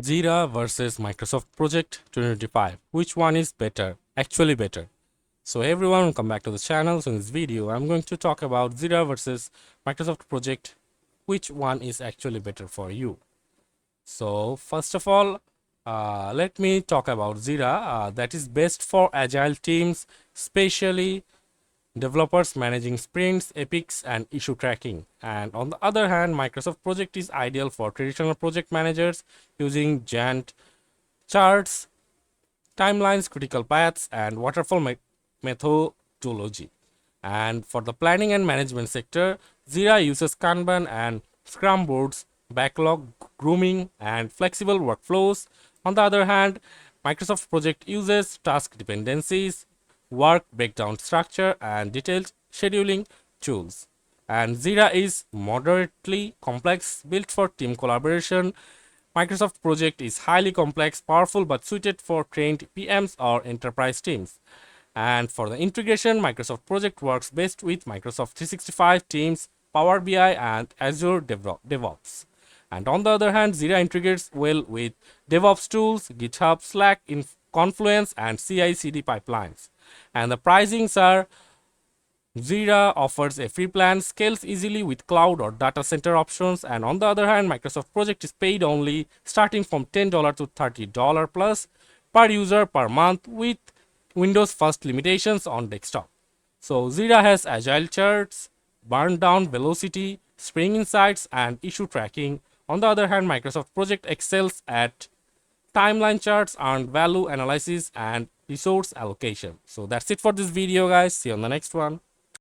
Jira versus Microsoft Project 2025. Which one is better? Actually better. So everyone, welcome back to the channel. So in this video, I'm going to talk about Jira versus Microsoft Project. Which one is actually better for you? So first of all, let me talk about Jira. That is best for agile teams, especially developers managing sprints, epics, and issue tracking. And on the other hand, Microsoft Project is ideal for traditional project managers using Gantt charts, timelines, critical paths, and waterfall methodology. And for the planning and management sector, Jira uses Kanban and Scrum boards, backlog grooming, and flexible workflows. On the other hand, Microsoft Project uses task dependencies, work breakdown structure, and detailed scheduling tools. And Jira is moderately complex, built for team collaboration. Microsoft Project is highly complex, powerful, but suited for trained PMs or enterprise teams. And for the integration, Microsoft Project works best with Microsoft 365 Teams, Power BI, and Azure DevOps. And on the other hand, Jira integrates well with DevOps tools, GitHub, Slack, Confluence, and CI/CD pipelines. And the pricings are: Jira offers a free plan, scales easily with cloud or data center options, and on the other hand, Microsoft Project is paid only, starting from $10 to $30 plus per user per month, with Windows First limitations on desktop. So Jira has agile charts, burn down velocity, Spring Insights, and issue tracking. On the other hand, Microsoft Project excels at timeline charts, earned value analysis, and resource allocation. So that's it for this video, guys. See you on the next one.